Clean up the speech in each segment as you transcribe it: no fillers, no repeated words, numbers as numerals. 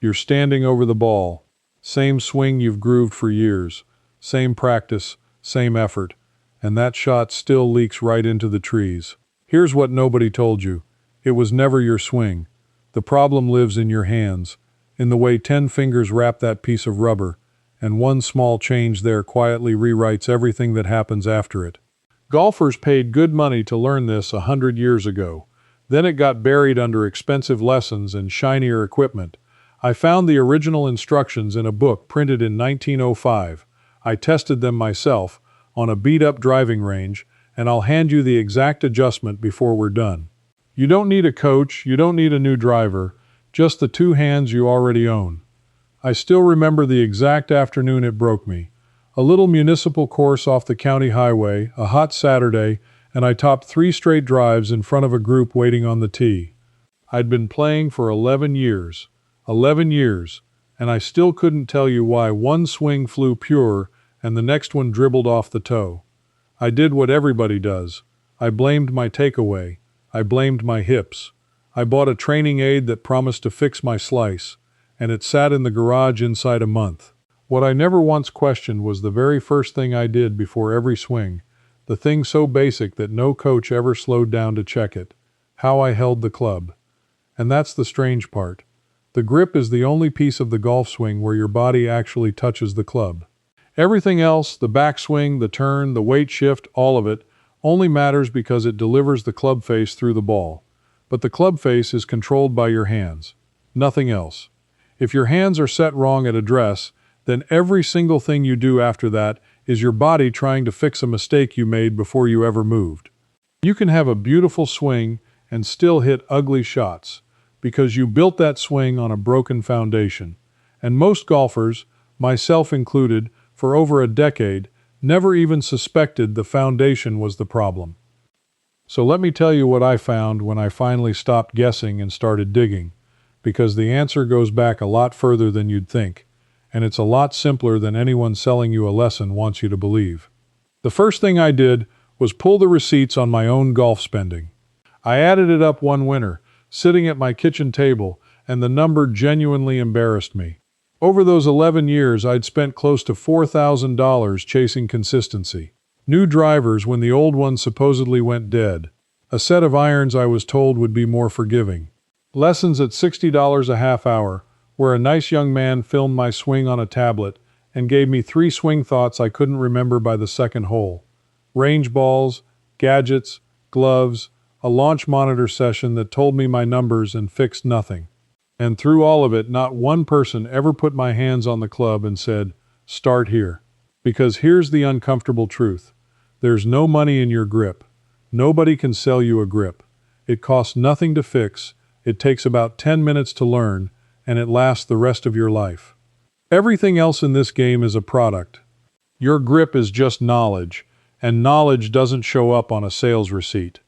You're standing over the ball. Same swing you've grooved for years. Same practice, same effort. And that shot still leaks right into the trees. Here's what nobody told you. It was never your swing. The problem lives in your hands, in the way 10 fingers wrap that piece of rubber, and one small change there quietly rewrites everything that happens after it. Golfers paid good money to learn this 100 years ago. Then it got buried under expensive lessons and shinier equipment. I found the original instructions in a book printed in 1905. I tested them myself on a beat-up driving range, and I'll hand you the exact adjustment before we're done. You don't need a coach, you don't need a new driver, just the two hands you already own. I still remember the exact afternoon it broke me. A little municipal course off the county highway, a hot Saturday, and I topped 3 straight drives in front of a group waiting on the tee. I'd been playing for 11 years. 11 years, and I still couldn't tell you why one swing flew pure and the next one dribbled off the toe. I did what everybody does. I blamed my takeaway. I blamed my hips. I bought a training aid that promised to fix my slice, and it sat in the garage inside a month. What I never once questioned was the very first thing I did before every swing, the thing so basic that no coach ever slowed down to check it: how I held the club. And that's the strange part. The grip is the only piece of the golf swing where your body actually touches the club. Everything else, the backswing, the turn, the weight shift, all of it, only matters because it delivers the club face through the ball. But the club face is controlled by your hands. Nothing else. If your hands are set wrong at address, then every single thing you do after that is your body trying to fix a mistake you made before you ever moved. You can have a beautiful swing and still hit ugly shots, because you built that swing on a broken foundation. And most golfers, myself included, for over a decade, never even suspected the foundation was the problem. So let me tell you what I found when I finally stopped guessing and started digging, because the answer goes back a lot further than you'd think, and it's a lot simpler than anyone selling you a lesson wants you to believe. The first thing I did was pull the receipts on my own golf spending. I added it up one winter, sitting at my kitchen table, and the number genuinely embarrassed me. Over those 11 years, I'd spent close to $4,000 chasing consistency. New drivers when the old ones supposedly went dead. A set of irons I was told would be more forgiving. Lessons at $60 a half hour, where a nice young man filmed my swing on a tablet and gave me 3 swing thoughts I couldn't remember by the second hole. Range balls, gadgets, gloves, a launch monitor session that told me my numbers and fixed nothing. And through all of it, not one person ever put my hands on the club and said, "Start here." Because here's the uncomfortable truth. There's no money in your grip. Nobody can sell you a grip. It costs nothing to fix, it takes about 10 minutes to learn, and it lasts the rest of your life. Everything else in this game is a product. Your grip is just knowledge, and knowledge doesn't show up on a sales receipt.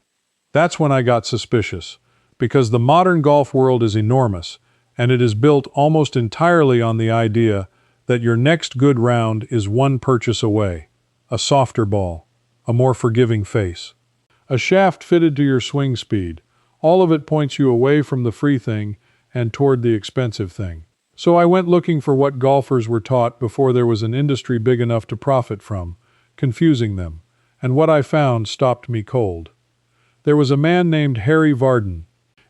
That's when I got suspicious, because the modern golf world is enormous, and it is built almost entirely on the idea that your next good round is one purchase away: a softer ball, a more forgiving face, a shaft fitted to your swing speed. All of it points you away from the free thing and toward the expensive thing. So I went looking for what golfers were taught before there was an industry big enough to profit from, confusing them, and what I found stopped me cold. There was a man named Harry Vardon.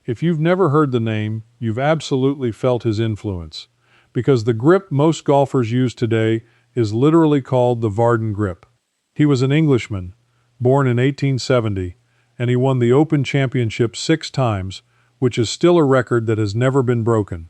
If you've never heard the name, you've absolutely felt his influence, because the grip most golfers use today is literally called the Vardon grip. He was an Englishman, born in 1870, and he won the Open Championship 6 times, which is still a record that has never been broken.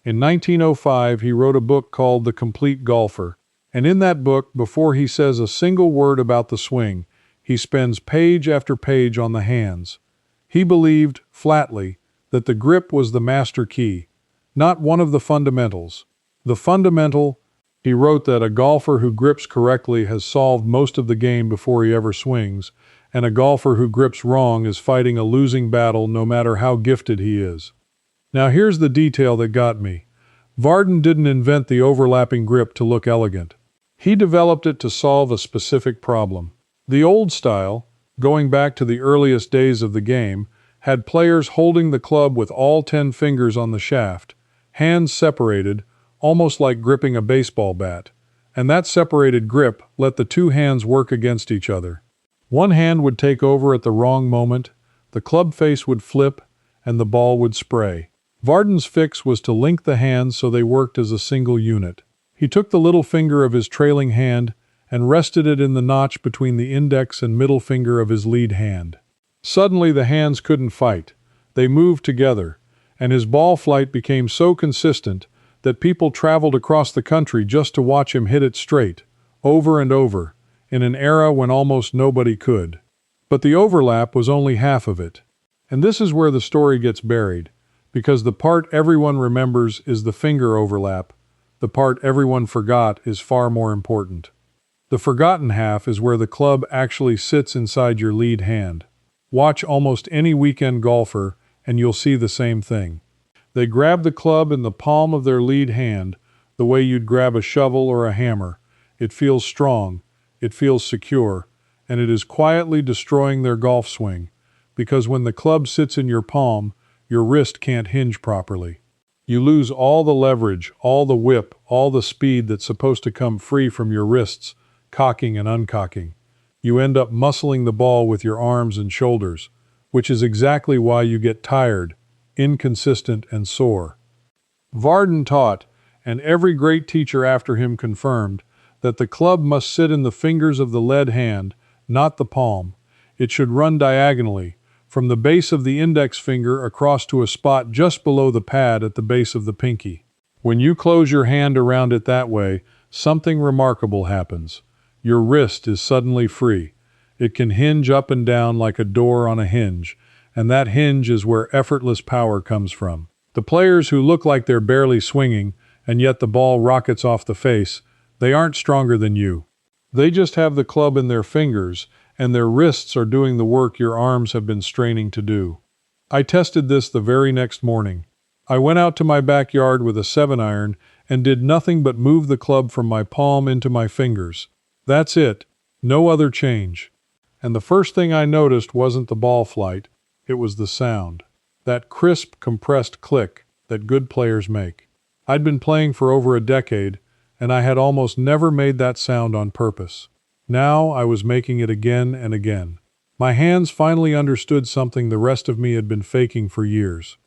In 1905, he wrote a book called The Complete Golfer, and in that book, before he says a single word about the swing, he spends page after page on the hands. He believed, flatly, that the grip was the master key, not one of the fundamentals. The fundamental, he wrote that a golfer who grips correctly has solved most of the game before he ever swings, and a golfer who grips wrong is fighting a losing battle no matter how gifted he is. Now here's the detail that got me. Vardon didn't invent the overlapping grip to look elegant. He developed it to solve a specific problem. The old style, going back to the earliest days of the game, had players holding the club with all 10 fingers on the shaft, hands separated, almost like gripping a baseball bat. And that separated grip let the two hands work against each other. One hand would take over at the wrong moment, the club face would flip, and the ball would spray. Varden's fix was to link the hands so they worked as a single unit. He took the little finger of his trailing hand and rested it in the notch between the index and middle finger of his lead hand. Suddenly the hands couldn't fight. They moved together, and his ball flight became so consistent that people traveled across the country just to watch him hit it straight, over and over, in an era when almost nobody could. But the overlap was only half of it. And this is where the story gets buried, because the part everyone remembers is the finger overlap. The part everyone forgot is far more important. The forgotten half is where the club actually sits inside your lead hand. Watch almost any weekend golfer, and you'll see the same thing. They grab the club in the palm of their lead hand, the way you'd grab a shovel or a hammer. It feels strong, it feels secure, and it is quietly destroying their golf swing, because when the club sits in your palm, your wrist can't hinge properly. You lose all the leverage, all the whip, all the speed that's supposed to come free from your wrists, cocking and uncocking. You end up muscling the ball with your arms and shoulders, which is exactly why you get tired, inconsistent, and sore. Varden taught, and every great teacher after him confirmed, that the club must sit in the fingers of the lead hand, not the palm. It should run diagonally, from the base of the index finger across to a spot just below the pad at the base of the pinky. When you close your hand around it that way, something remarkable happens. Your wrist is suddenly free. It can hinge up and down like a door on a hinge, and that hinge is where effortless power comes from. The players who look like they're barely swinging, and yet the ball rockets off the face, they aren't stronger than you. They just have the club in their fingers, and their wrists are doing the work your arms have been straining to do. I tested this the very next morning. I went out to my backyard with a 7-iron and did nothing but move the club from my palm into my fingers. That's it. No other change. And the first thing I noticed wasn't the ball flight, it was the sound. That crisp, compressed click that good players make. I'd been playing for over a decade, and I had almost never made that sound on purpose. Now I was making it again and again. My hands finally understood something the rest of me had been faking for years.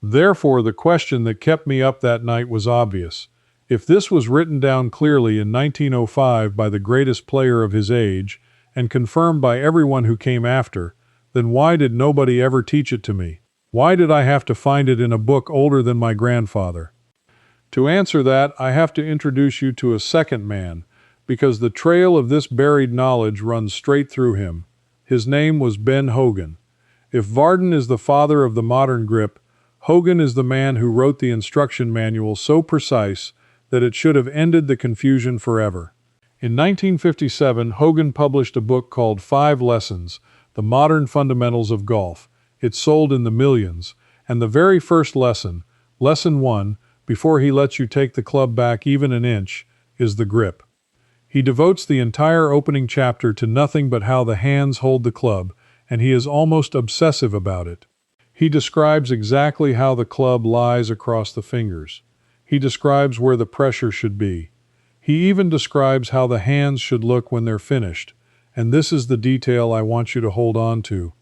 Therefore, the question that kept me up that night was obvious. If this was written down clearly in 1905 by the greatest player of his age, and confirmed by everyone who came after, then why did nobody ever teach it to me? Why did I have to find it in a book older than my grandfather? To answer that, I have to introduce you to a second man, because the trail of this buried knowledge runs straight through him. His name was Ben Hogan. If Varden is the father of the modern grip, Hogan is the man who wrote the instruction manual so precise that it should have ended the confusion forever. In 1957, Hogan published a book called 5 Lessons, The Modern Fundamentals of Golf. It sold in the millions, and the very first lesson, Lesson 1, before he lets you take the club back even an inch, is the grip. He devotes the entire opening chapter to nothing but how the hands hold the club, and he is almost obsessive about it. He describes exactly how the club lies across the fingers. He describes where the pressure should be. He even describes how the hands should look when they're finished, and this is the detail I want you to hold on to,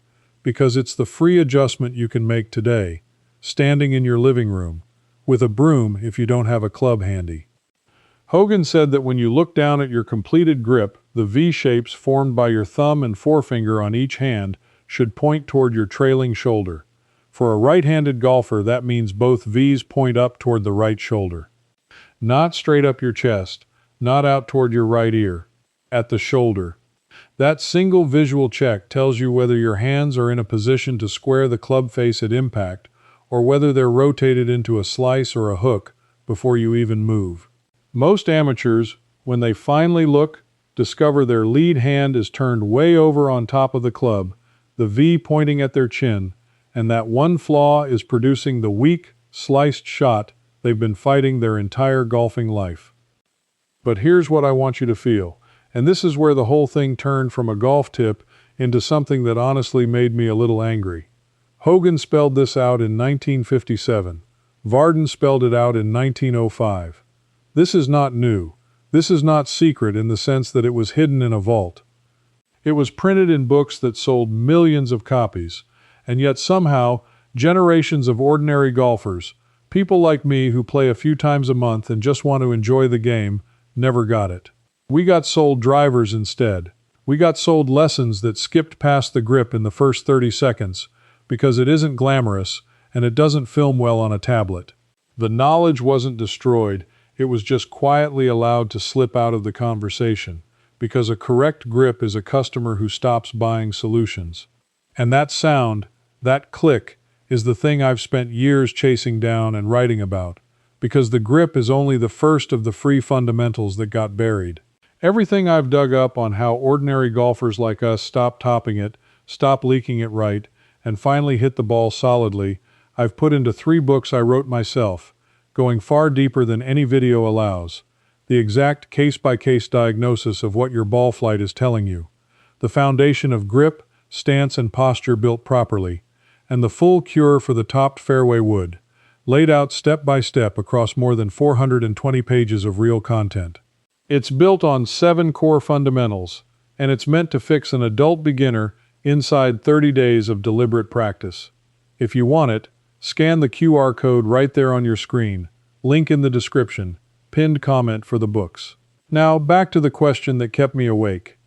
because it's the free adjustment you can make today, standing in your living room, with a broom if you don't have a club handy. Hogan said that when you look down at your completed grip, the V shapes formed by your thumb and forefinger on each hand should point toward your trailing shoulder. For a right-handed golfer, that means both V's point up toward the right shoulder. Not straight up your chest, not out toward your right ear, at the shoulder. That single visual check tells you whether your hands are in a position to square the club face at impact, or whether they're rotated into a slice or a hook before you even move. Most amateurs, when they finally look, discover their lead hand is turned way over on top of the club, the V pointing at their chin, and that one flaw is producing the weak, sliced shot they've been fighting their entire golfing life. But here's what I want you to feel, and this is where the whole thing turned from a golf tip into something that honestly made me a little angry. Hogan spelled this out in 1957. Varden spelled it out in 1905. This is not new. This is not secret in the sense that it was hidden in a vault. It was printed in books that sold millions of copies, and yet somehow, generations of ordinary golfers, people like me who play a few times a month and just want to enjoy the game, never got it. We got sold drivers instead. We got sold lessons that skipped past the grip in the first 30 seconds because it isn't glamorous and it doesn't film well on a tablet. The knowledge wasn't destroyed, it was just quietly allowed to slip out of the conversation, because a correct grip is a customer who stops buying solutions. And that sound, that click, is the thing I've spent years chasing down and writing about, because the grip is only the first of the free fundamentals that got buried. Everything I've dug up on how ordinary golfers like us stop topping it, stop leaking it right, and finally hit the ball solidly, I've put into 3 books I wrote myself, going far deeper than any video allows. The exact case-by-case diagnosis of what your ball flight is telling you, the foundation of grip, stance, and posture built properly, and the full cure for the topped fairway wood, laid out step by step across more than 420 pages of real content. It's built on 7 core fundamentals, and it's meant to fix an adult beginner inside 30 days of deliberate practice. If you want it, scan the QR code right there on your screen, link in the description, pinned comment for the books. Now, back to the question that kept me awake.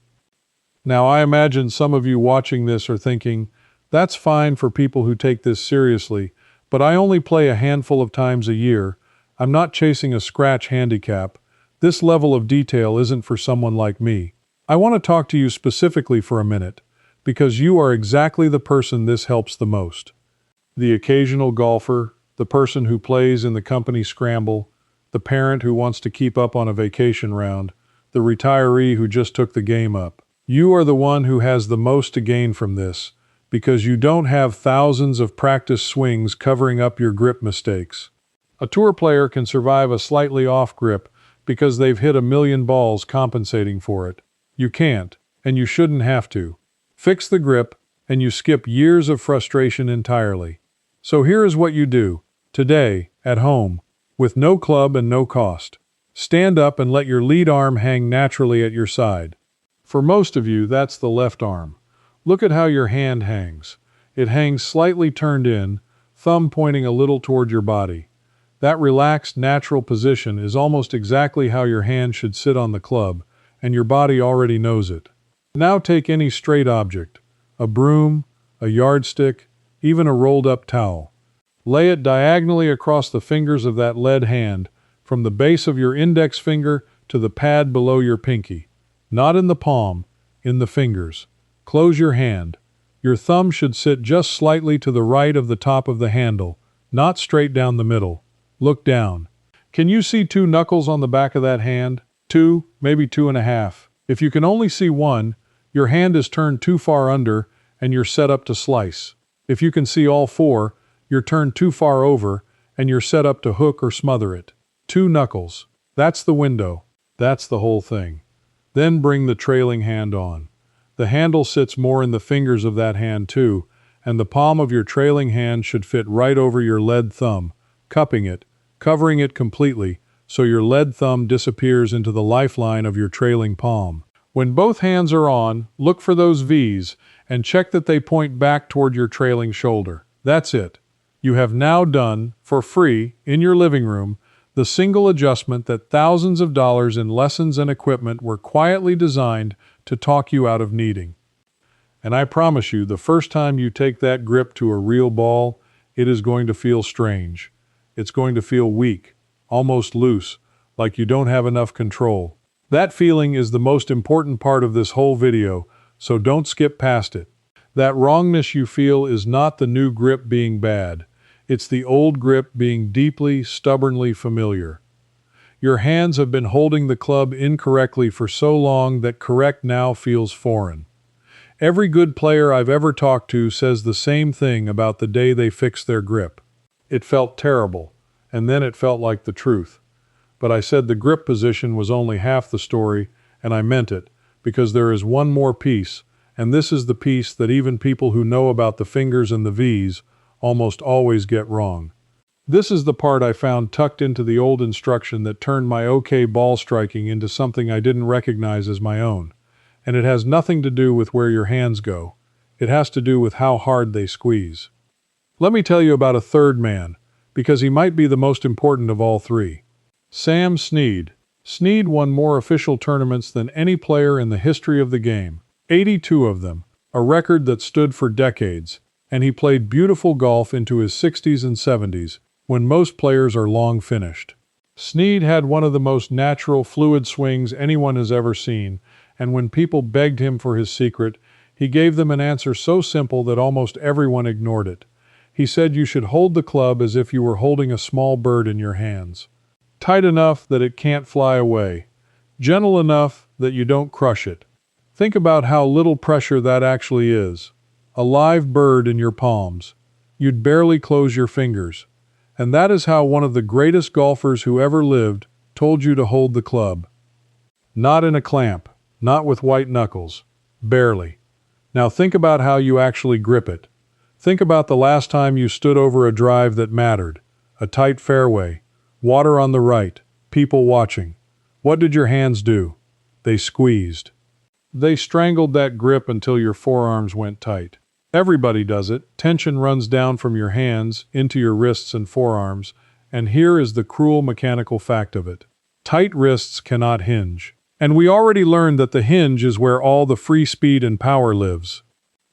Now, I imagine some of you watching this are thinking, that's fine for people who take this seriously, but I only play a handful of times a year. I'm not chasing a scratch handicap. This level of detail isn't for someone like me. I want to talk to you specifically for a minute, because you are exactly the person this helps the most. The occasional golfer, the person who plays in the company scramble, the parent who wants to keep up on a vacation round, the retiree who just took the game up. You are the one who has the most to gain from this, because you don't have thousands of practice swings covering up your grip mistakes. A tour player can survive a slightly off grip because they've hit 1,000,000 balls compensating for it. You can't, and you shouldn't have to. Fix the grip, and you skip years of frustration entirely. So here is what you do, today, at home, with no club and no cost. Stand up and let your lead arm hang naturally at your side. For most of you, that's the left arm. Look at how your hand hangs. It hangs slightly turned in, thumb pointing a little toward your body. That relaxed, natural position is almost exactly how your hand should sit on the club, and your body already knows it. Now take any straight object, a broom, a yardstick, even a rolled-up towel. Lay it diagonally across the fingers of that lead hand, from the base of your index finger to the pad below your pinky. Not in the palm, in the fingers. Close your hand. Your thumb should sit just slightly to the right of the top of the handle, not straight down the middle. Look down. Can you see 2 knuckles on the back of that hand? 2, maybe 2.5. If you can only see 1, your hand is turned too far under and you're set up to slice. If you can see all 4, you're turned too far over and you're set up to hook or smother it. 2 knuckles. That's the window. That's the whole thing. Then bring the trailing hand on. The handle sits more in the fingers of that hand too, and the palm of your trailing hand should fit right over your lead thumb, cupping it, covering it completely, so your lead thumb disappears into the lifeline of your trailing palm. When both hands are on, look for those V's and check that they point back toward your trailing shoulder. That's it. You have now done, for free, in your living room, the single adjustment that thousands of dollars in lessons and equipment were quietly designed to talk you out of needing. And I promise you, the first time you take that grip to a real ball, it is going to feel strange. It's going to feel weak, almost loose, like you don't have enough control. That feeling is the most important part of this whole video, so don't skip past it. That wrongness you feel is not the new grip being bad. It's the old grip being deeply, stubbornly familiar. Your hands have been holding the club incorrectly for so long that correct now feels foreign. Every good player I've ever talked to says the same thing about the day they fixed their grip. It felt terrible, and then it felt like the truth. But I said the grip position was only half the story, and I meant it, because there is one more piece, and this is the piece that even people who know about the fingers and the V's almost always get wrong. This is the part I found tucked into the old instruction that turned my okay ball striking into something I didn't recognize as my own. And it has nothing to do with where your hands go. It has to do with how hard they squeeze. Let me tell you about a third man, because he might be the most important of all three. Sam Snead. Snead won more official tournaments than any player in the history of the game, 82 of them, a record that stood for decades, and he played beautiful golf into his 60s and 70s, when most players are long finished. Snead had one of the most natural, fluid swings anyone has ever seen, and when people begged him for his secret, he gave them an answer so simple that almost everyone ignored it. He said you should hold the club as if you were holding a small bird in your hands. Tight enough that it can't fly away. Gentle enough that you don't crush it. Think about how little pressure that actually is. A live bird in your palms. You'd barely close your fingers. And that is how one of the greatest golfers who ever lived told you to hold the club. Not in a clamp. Not with white knuckles. Barely. Now think about how you actually grip it. Think about the last time you stood over a drive that mattered. A tight fairway. Water on the right, people watching. What did your hands do? They squeezed. They strangled that grip until your forearms went tight. Everybody does it. Tension runs down from your hands into your wrists and forearms, and here is the cruel mechanical fact of it. Tight wrists cannot hinge. And we already learned that the hinge is where all the free speed and power lives.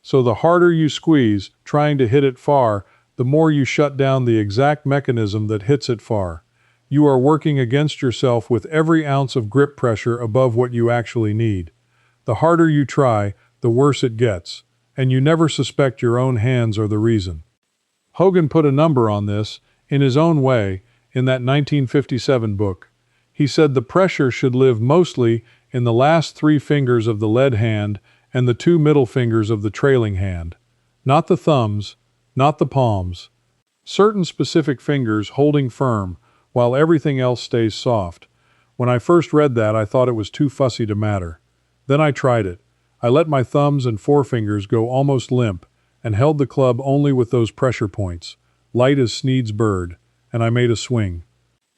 So the harder you squeeze, trying to hit it far, the more you shut down the exact mechanism that hits it far. You are working against yourself with every ounce of grip pressure above what you actually need. The harder you try, the worse it gets, and you never suspect your own hands are the reason. Hogan put a number on this, in his own way, in that 1957 book. He said the pressure should live mostly in the last 3 fingers of the lead hand and the 2 middle fingers of the trailing hand. Not the thumbs, not the palms. Certain specific fingers holding firm, while everything else stays soft. When I first read that, I thought it was too fussy to matter. Then I tried it. I let my thumbs and forefingers go almost limp, and held the club only with those pressure points, light as Snead's bird, and I made a swing.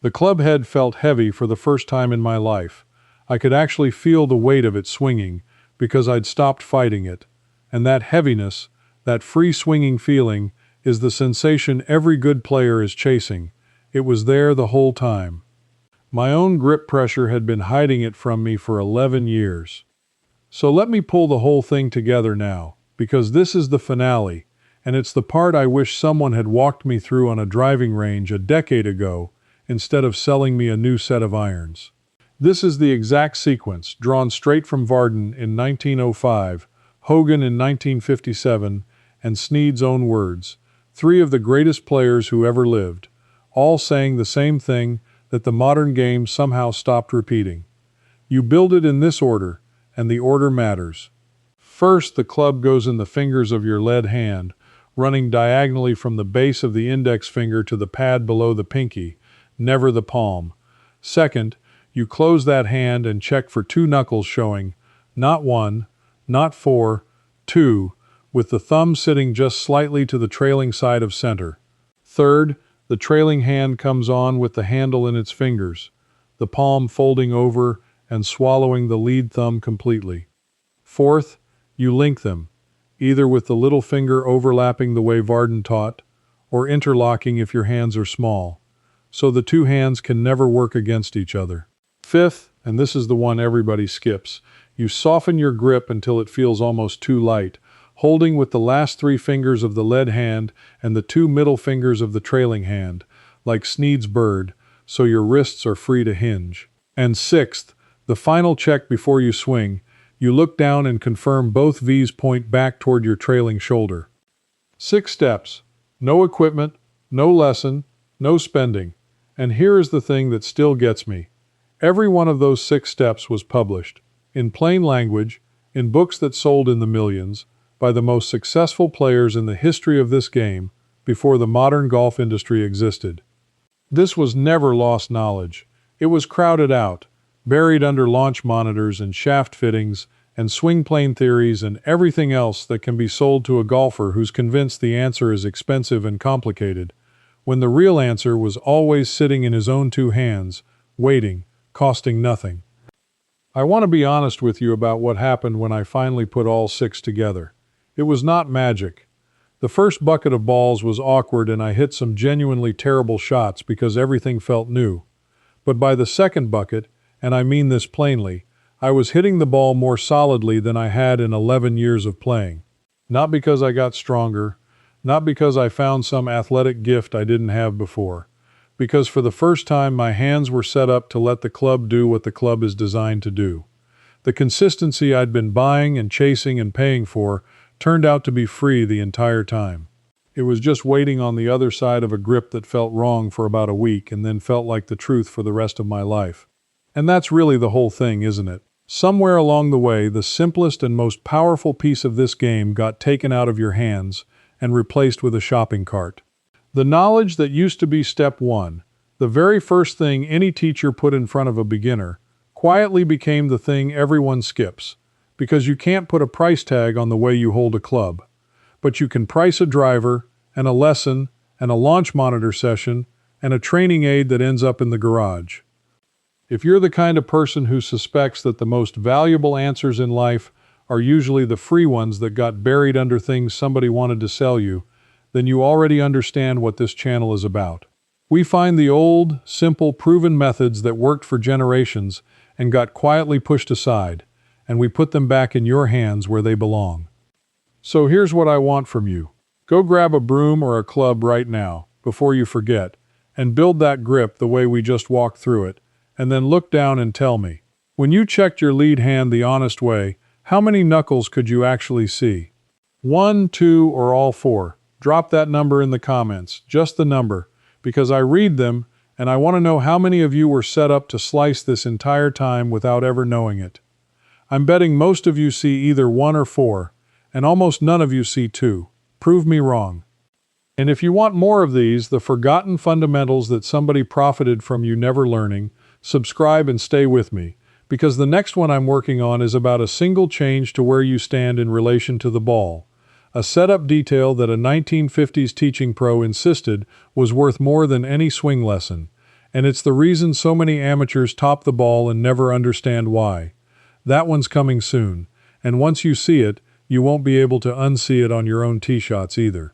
The club head felt heavy for the first time in my life. I could actually feel the weight of it swinging, because I'd stopped fighting it. And that heaviness, that free swinging feeling, is the sensation every good player is chasing. It was there the whole time. My own grip pressure had been hiding it from me for 11 years. So let me pull the whole thing together now, because this is the finale, and it's the part I wish someone had walked me through on a driving range a decade ago, instead of selling me a new set of irons. This is the exact sequence, drawn straight from Varden in 1905, Hogan in 1957, and Snead's own words, 3 of the greatest players who ever lived, all saying the same thing that the modern game somehow stopped repeating. You build it in this order, and the order matters. First, the club goes in the fingers of your lead hand, running diagonally from the base of the index finger to the pad below the pinky, never the palm. Second, you close that hand and check for 2 knuckles showing, not 1, not 4, 2, with the thumb sitting just slightly to the trailing side of center. Third, the trailing hand comes on with the handle in its fingers, the palm folding over and swallowing the lead thumb completely. Fourth, you link them, either with the little finger overlapping the way Varden taught, or interlocking if your hands are small, so the 2 hands can never work against each other. Fifth, and this is the one everybody skips, you soften your grip until it feels almost too light, holding with the last 3 fingers of the lead hand and the 2 middle fingers of the trailing hand, like Snead's bird, so your wrists are free to hinge. And sixth, the final check before you swing, you look down and confirm both V's point back toward your trailing shoulder. 6 steps. No equipment, no lesson, no spending. And here is the thing that still gets me. Every one of those 6 steps was published, in plain language, in books that sold in the millions, by the most successful players in the history of this game before the modern golf industry existed. This was never lost knowledge. It was crowded out, buried under launch monitors and shaft fittings and swing plane theories and everything else that can be sold to a golfer who's convinced the answer is expensive and complicated, when the real answer was always sitting in his own two hands, waiting, costing nothing. I want to be honest with you about what happened when I finally put all six together. It was not magic. The first bucket of balls was awkward and I hit some genuinely terrible shots because everything felt new. But by the second bucket, and I mean this plainly, I was hitting the ball more solidly than I had in 11 years of playing. Not because I got stronger, not because I found some athletic gift I didn't have before, because for the first time my hands were set up to let the club do what the club is designed to do. The consistency I'd been buying and chasing and paying for turned out to be free the entire time. It was just waiting on the other side of a grip that felt wrong for about a week and then felt like the truth for the rest of my life. And that's really the whole thing, isn't it? Somewhere along the way, the simplest and most powerful piece of this game got taken out of your hands and replaced with a shopping cart. The knowledge that used to be step one, the very first thing any teacher put in front of a beginner, quietly became the thing everyone skips, because you can't put a price tag on the way you hold a club. But you can price a driver, and a lesson, and a launch monitor session, and a training aid that ends up in the garage. If you're the kind of person who suspects that the most valuable answers in life are usually the free ones that got buried under things somebody wanted to sell you, then you already understand what this channel is about. We find the old, simple, proven methods that worked for generations and got quietly pushed aside, and we put them back in your hands where they belong. So here's what I want from you. Go grab a broom or a club right now, before you forget, and build that grip the way we just walked through it, and then look down and tell me, when you checked your lead hand the honest way, how many knuckles could you actually see? 1, 2, or all 4? Drop that number in the comments, just the number, because I read them, and I want to know how many of you were set up to slice this entire time without ever knowing it. I'm betting most of you see either 1 or 4, and almost none of you see 2. Prove me wrong. And if you want more of these, the forgotten fundamentals that somebody profited from you never learning, subscribe and stay with me, because the next one I'm working on is about a single change to where you stand in relation to the ball. A setup detail that a 1950s teaching pro insisted was worth more than any swing lesson, and it's the reason so many amateurs top the ball and never understand why. That one's coming soon, and once you see it, you won't be able to unsee it on your own tee shots either.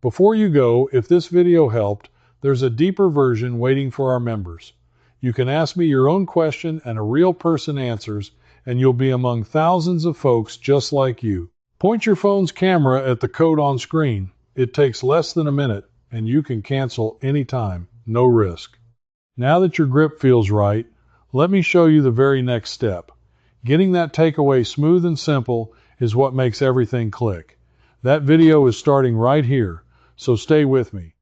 Before you go, if this video helped, there's a deeper version waiting for our members. You can ask me your own question and a real person answers, and you'll be among thousands of folks just like you. Point your phone's camera at the code on screen. It takes less than a minute, and you can cancel anytime, no risk. Now that your grip feels right, let me show you the very next step. Getting that takeaway smooth and simple is what makes everything click. That video is starting right here, so stay with me.